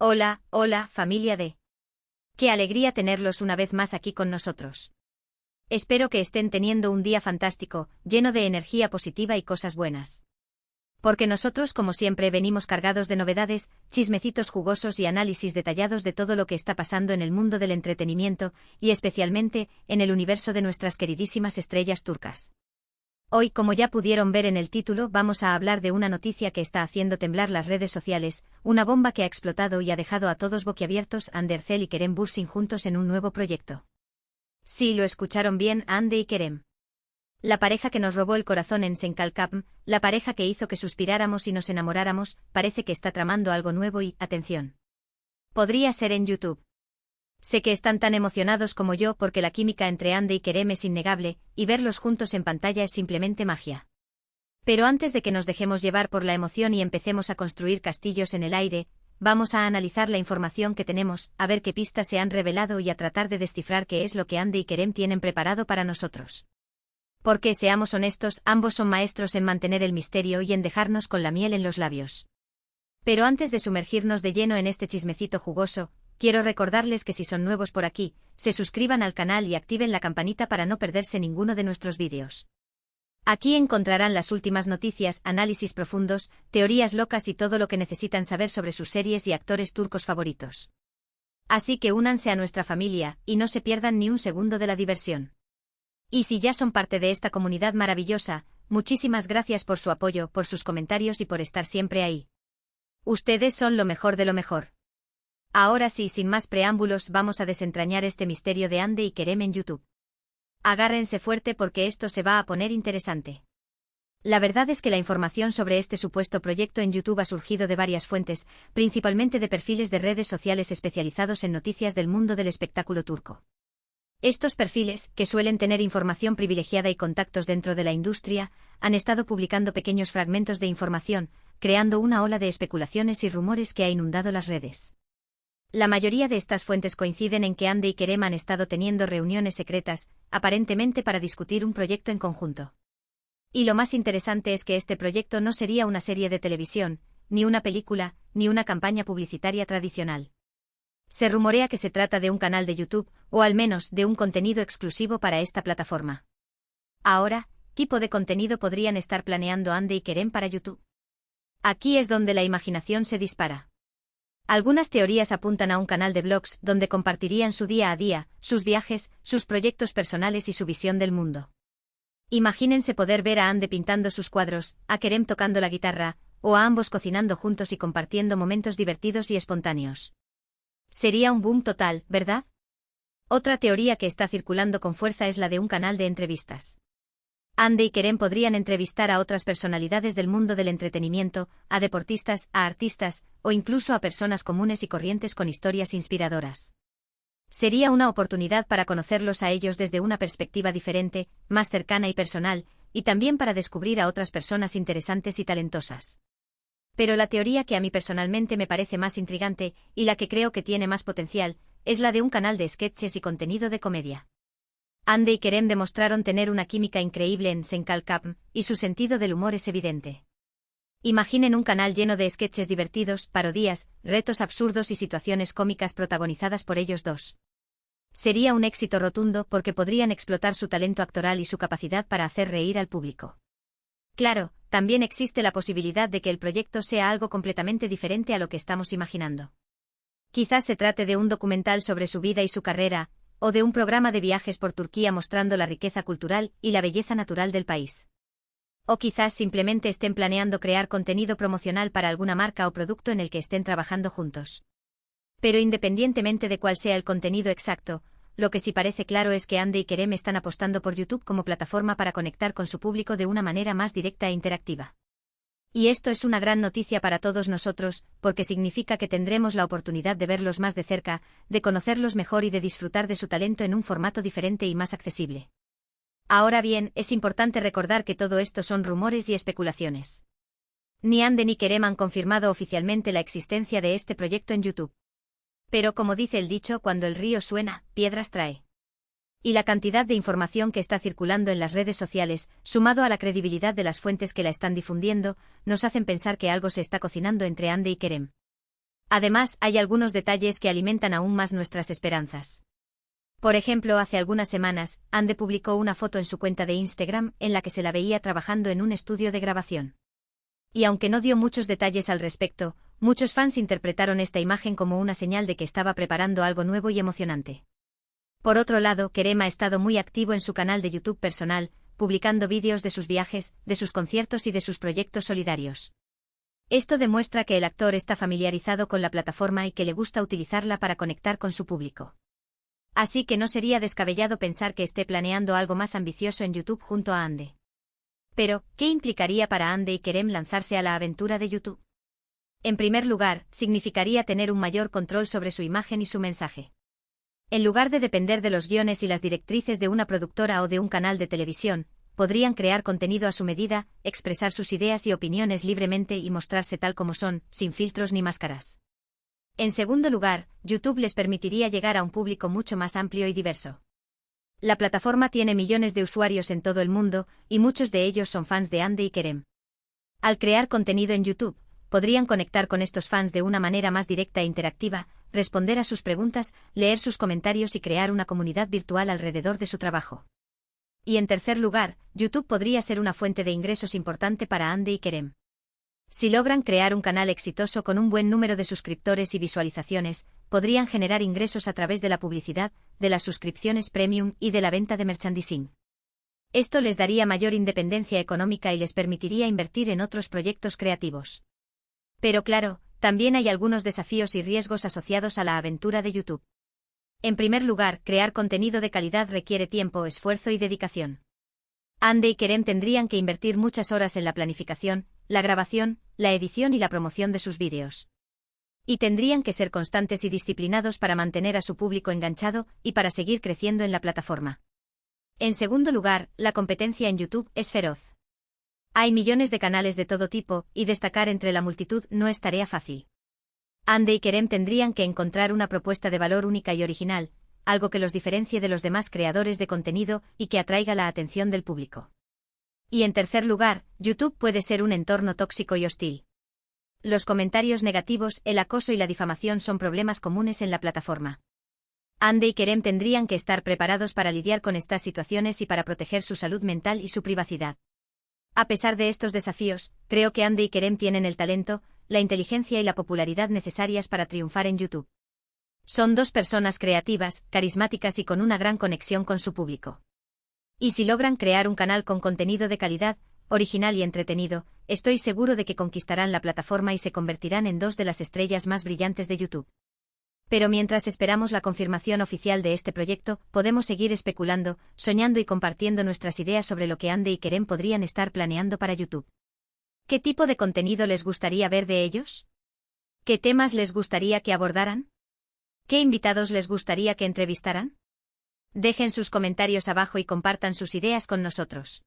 Hola, hola, familia de. Qué alegría tenerlos una vez más aquí con nosotros. Espero que estén teniendo un día fantástico, lleno de energía positiva y cosas buenas. Porque nosotros, como siempre, venimos cargados de novedades, chismecitos jugosos y análisis detallados de todo lo que está pasando en el mundo del entretenimiento, y especialmente, en el universo de nuestras queridísimas estrellas turcas. Hoy, como ya pudieron ver en el título, vamos a hablar de una noticia que está haciendo temblar las redes sociales, una bomba que ha explotado y ha dejado a todos boquiabiertos. Hande Erçel y Kerem Bürsin juntos en un nuevo proyecto. Sí, lo escucharon bien, Hande y Kerem. La pareja que nos robó el corazón en Senkalkapm, la pareja que hizo que suspiráramos y nos enamoráramos, parece que está tramando algo nuevo y, atención. Podría ser en YouTube. Sé que están tan emocionados como yo porque la química entre Hande y Kerem es innegable, y verlos juntos en pantalla es simplemente magia. Pero antes de que nos dejemos llevar por la emoción y empecemos a construir castillos en el aire, vamos a analizar la información que tenemos, a ver qué pistas se han revelado y a tratar de descifrar qué es lo que Hande y Kerem tienen preparado para nosotros. Porque, seamos honestos, ambos son maestros en mantener el misterio y en dejarnos con la miel en los labios. Pero antes de sumergirnos de lleno en este chismecito jugoso, quiero recordarles que si son nuevos por aquí, se suscriban al canal y activen la campanita para no perderse ninguno de nuestros vídeos. Aquí encontrarán las últimas noticias, análisis profundos, teorías locas y todo lo que necesitan saber sobre sus series y actores turcos favoritos. Así que únanse a nuestra familia, y no se pierdan ni un segundo de la diversión. Y si ya son parte de esta comunidad maravillosa, muchísimas gracias por su apoyo, por sus comentarios y por estar siempre ahí. Ustedes son lo mejor de lo mejor. Ahora sí, sin más preámbulos, vamos a desentrañar este misterio de Hande y Kerem en YouTube. Agárrense fuerte porque esto se va a poner interesante. La verdad es que la información sobre este supuesto proyecto en YouTube ha surgido de varias fuentes, principalmente de perfiles de redes sociales especializados en noticias del mundo del espectáculo turco. Estos perfiles, que suelen tener información privilegiada y contactos dentro de la industria, han estado publicando pequeños fragmentos de información, creando una ola de especulaciones y rumores que ha inundado las redes. La mayoría de estas fuentes coinciden en que Hande y Kerem han estado teniendo reuniones secretas, aparentemente para discutir un proyecto en conjunto. Y lo más interesante es que este proyecto no sería una serie de televisión, ni una película, ni una campaña publicitaria tradicional. Se rumorea que se trata de un canal de YouTube, o al menos de un contenido exclusivo para esta plataforma. Ahora, ¿qué tipo de contenido podrían estar planeando Hande y Kerem para YouTube? Aquí es donde la imaginación se dispara. Algunas teorías apuntan a un canal de blogs donde compartirían su día a día, sus viajes, sus proyectos personales y su visión del mundo. Imagínense poder ver a Hande pintando sus cuadros, a Kerem tocando la guitarra, o a ambos cocinando juntos y compartiendo momentos divertidos y espontáneos. Sería un boom total, ¿verdad? Otra teoría que está circulando con fuerza es la de un canal de entrevistas. Hande y Kerem podrían entrevistar a otras personalidades del mundo del entretenimiento, a deportistas, a artistas, o incluso a personas comunes y corrientes con historias inspiradoras. Sería una oportunidad para conocerlos a ellos desde una perspectiva diferente, más cercana y personal, y también para descubrir a otras personas interesantes y talentosas. Pero la teoría que a mí personalmente me parece más intrigante, y la que creo que tiene más potencial, es la de un canal de sketches y contenido de comedia. Hande y Kerem demostraron tener una química increíble en Senkalkapm, y su sentido del humor es evidente. Imaginen un canal lleno de sketches divertidos, parodias, retos absurdos y situaciones cómicas protagonizadas por ellos dos. Sería un éxito rotundo porque podrían explotar su talento actoral y su capacidad para hacer reír al público. Claro, también existe la posibilidad de que el proyecto sea algo completamente diferente a lo que estamos imaginando. Quizás se trate de un documental sobre su vida y su carrera, o de un programa de viajes por Turquía mostrando la riqueza cultural y la belleza natural del país. O quizás simplemente estén planeando crear contenido promocional para alguna marca o producto en el que estén trabajando juntos. Pero independientemente de cuál sea el contenido exacto, lo que sí parece claro es que Hande y Kerem están apostando por YouTube como plataforma para conectar con su público de una manera más directa e interactiva. Y esto es una gran noticia para todos nosotros, porque significa que tendremos la oportunidad de verlos más de cerca, de conocerlos mejor y de disfrutar de su talento en un formato diferente y más accesible. Ahora bien, es importante recordar que todo esto son rumores y especulaciones. Ni Hande ni Kerem han confirmado oficialmente la existencia de este proyecto en YouTube. Pero como dice el dicho, cuando el río suena, piedras trae. Y la cantidad de información que está circulando en las redes sociales, sumado a la credibilidad de las fuentes que la están difundiendo, nos hacen pensar que algo se está cocinando entre Hande y Kerem. Además, hay algunos detalles que alimentan aún más nuestras esperanzas. Por ejemplo, hace algunas semanas, Ande publicó una foto en su cuenta de Instagram en la que se la veía trabajando en un estudio de grabación. Y aunque no dio muchos detalles al respecto, muchos fans interpretaron esta imagen como una señal de que estaba preparando algo nuevo y emocionante. Por otro lado, Kerem ha estado muy activo en su canal de YouTube personal, publicando vídeos de sus viajes, de sus conciertos y de sus proyectos solidarios. Esto demuestra que el actor está familiarizado con la plataforma y que le gusta utilizarla para conectar con su público. Así que no sería descabellado pensar que esté planeando algo más ambicioso en YouTube junto a Ande. Pero, ¿qué implicaría para Ande y Kerem lanzarse a la aventura de YouTube? En primer lugar, significaría tener un mayor control sobre su imagen y su mensaje. En lugar de depender de los guiones y las directrices de una productora o de un canal de televisión, podrían crear contenido a su medida, expresar sus ideas y opiniones libremente y mostrarse tal como son, sin filtros ni máscaras. En segundo lugar, YouTube les permitiría llegar a un público mucho más amplio y diverso. La plataforma tiene millones de usuarios en todo el mundo, y muchos de ellos son fans de Ande y Kerem. Al crear contenido en YouTube, podrían conectar con estos fans de una manera más directa e interactiva, responder a sus preguntas, leer sus comentarios y crear una comunidad virtual alrededor de su trabajo. Y en tercer lugar, YouTube podría ser una fuente de ingresos importante para Ande y Kerem. Si logran crear un canal exitoso con un buen número de suscriptores y visualizaciones, podrían generar ingresos a través de la publicidad, de las suscripciones premium y de la venta de merchandising. Esto les daría mayor independencia económica y les permitiría invertir en otros proyectos creativos. Pero claro, también hay algunos desafíos y riesgos asociados a la aventura de YouTube. En primer lugar, crear contenido de calidad requiere tiempo, esfuerzo y dedicación. Ande y Kerem tendrían que invertir muchas horas en la planificación, la grabación, la edición y la promoción de sus vídeos. Y tendrían que ser constantes y disciplinados para mantener a su público enganchado y para seguir creciendo en la plataforma. En segundo lugar, la competencia en YouTube es feroz. Hay millones de canales de todo tipo, y destacar entre la multitud no es tarea fácil. Ande y Kerem tendrían que encontrar una propuesta de valor única y original, algo que los diferencie de los demás creadores de contenido y que atraiga la atención del público. Y en tercer lugar, YouTube puede ser un entorno tóxico y hostil. Los comentarios negativos, el acoso y la difamación son problemas comunes en la plataforma. Ande y Kerem tendrían que estar preparados para lidiar con estas situaciones y para proteger su salud mental y su privacidad. A pesar de estos desafíos, creo que Ande y Kerem tienen el talento, la inteligencia y la popularidad necesarias para triunfar en YouTube. Son dos personas creativas, carismáticas y con una gran conexión con su público. Y si logran crear un canal con contenido de calidad, original y entretenido, estoy seguro de que conquistarán la plataforma y se convertirán en dos de las estrellas más brillantes de YouTube. Pero mientras esperamos la confirmación oficial de este proyecto, podemos seguir especulando, soñando y compartiendo nuestras ideas sobre lo que Ande y Kerem podrían estar planeando para YouTube. ¿Qué tipo de contenido les gustaría ver de ellos? ¿Qué temas les gustaría que abordaran? ¿Qué invitados les gustaría que entrevistaran? Dejen sus comentarios abajo y compartan sus ideas con nosotros.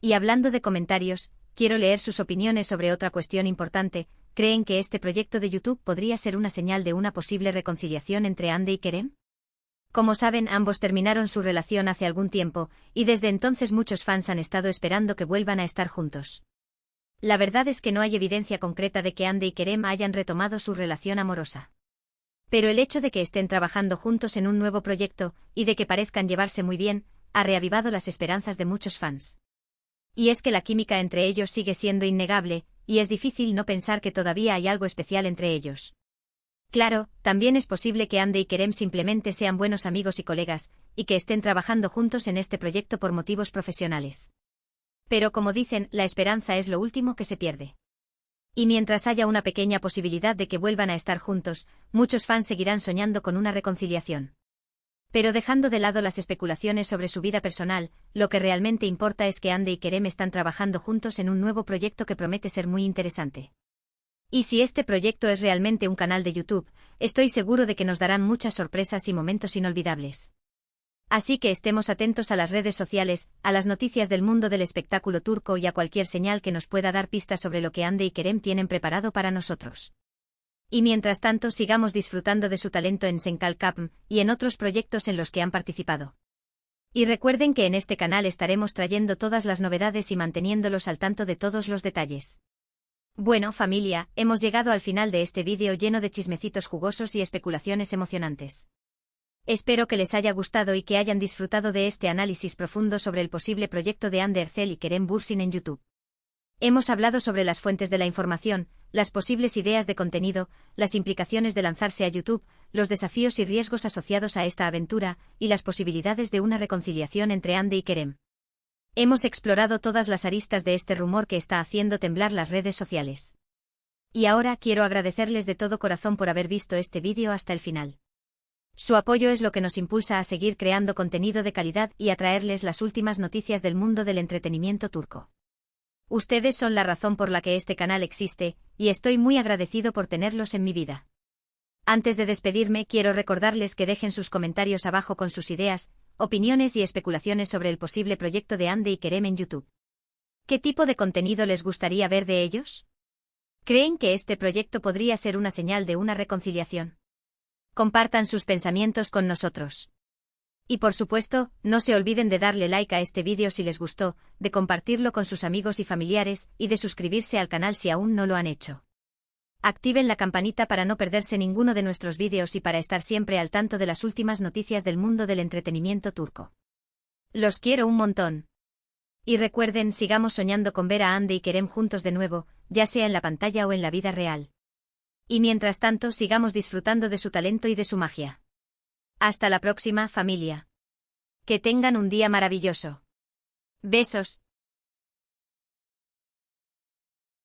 Y hablando de comentarios, quiero leer sus opiniones sobre otra cuestión importante. ¿Creen que este proyecto de YouTube podría ser una señal de una posible reconciliación entre Ande y Kerem? Como saben, ambos terminaron su relación hace algún tiempo, y desde entonces muchos fans han estado esperando que vuelvan a estar juntos. La verdad es que no hay evidencia concreta de que Ande y Kerem hayan retomado su relación amorosa. Pero el hecho de que estén trabajando juntos en un nuevo proyecto, y de que parezcan llevarse muy bien, ha reavivado las esperanzas de muchos fans. Y es que la química entre ellos sigue siendo innegable, y es difícil no pensar que todavía hay algo especial entre ellos. Claro, también es posible que Ande y Kerem simplemente sean buenos amigos y colegas, y que estén trabajando juntos en este proyecto por motivos profesionales. Pero como dicen, la esperanza es lo último que se pierde. Y mientras haya una pequeña posibilidad de que vuelvan a estar juntos, muchos fans seguirán soñando con una reconciliación. Pero dejando de lado las especulaciones sobre su vida personal, lo que realmente importa es que Ande y Kerem están trabajando juntos en un nuevo proyecto que promete ser muy interesante. Y si este proyecto es realmente un canal de YouTube, estoy seguro de que nos darán muchas sorpresas y momentos inolvidables. Así que estemos atentos a las redes sociales, a las noticias del mundo del espectáculo turco y a cualquier señal que nos pueda dar pistas sobre lo que Ande y Kerem tienen preparado para nosotros. Y mientras tanto sigamos disfrutando de su talento en Senkalkapm y en otros proyectos en los que han participado. Y recuerden que en este canal estaremos trayendo todas las novedades y manteniéndolos al tanto de todos los detalles. Bueno, familia, hemos llegado al final de este vídeo lleno de chismecitos jugosos y especulaciones emocionantes. Espero que les haya gustado y que hayan disfrutado de este análisis profundo sobre el posible proyecto de Ander Erzel y Kerem Bürsin en YouTube. Hemos hablado sobre las fuentes de la información, las posibles ideas de contenido, las implicaciones de lanzarse a YouTube, los desafíos y riesgos asociados a esta aventura, y las posibilidades de una reconciliación entre Ande y Kerem. Hemos explorado todas las aristas de este rumor que está haciendo temblar las redes sociales. Y ahora quiero agradecerles de todo corazón por haber visto este vídeo hasta el final. Su apoyo es lo que nos impulsa a seguir creando contenido de calidad y a traerles las últimas noticias del mundo del entretenimiento turco. Ustedes son la razón por la que este canal existe, y estoy muy agradecido por tenerlos en mi vida. Antes de despedirme, quiero recordarles que dejen sus comentarios abajo con sus ideas, opiniones y especulaciones sobre el posible proyecto de Ande y Kerem en YouTube. ¿Qué tipo de contenido les gustaría ver de ellos? ¿Creen que este proyecto podría ser una señal de una reconciliación? Compartan sus pensamientos con nosotros. Y por supuesto, no se olviden de darle like a este vídeo si les gustó, de compartirlo con sus amigos y familiares, y de suscribirse al canal si aún no lo han hecho. Activen la campanita para no perderse ninguno de nuestros vídeos y para estar siempre al tanto de las últimas noticias del mundo del entretenimiento turco. Los quiero un montón. Y recuerden, sigamos soñando con ver a Ande y Kerem juntos de nuevo, ya sea en la pantalla o en la vida real. Y mientras tanto, sigamos disfrutando de su talento y de su magia. Hasta la próxima, familia. Que tengan un día maravilloso. Besos.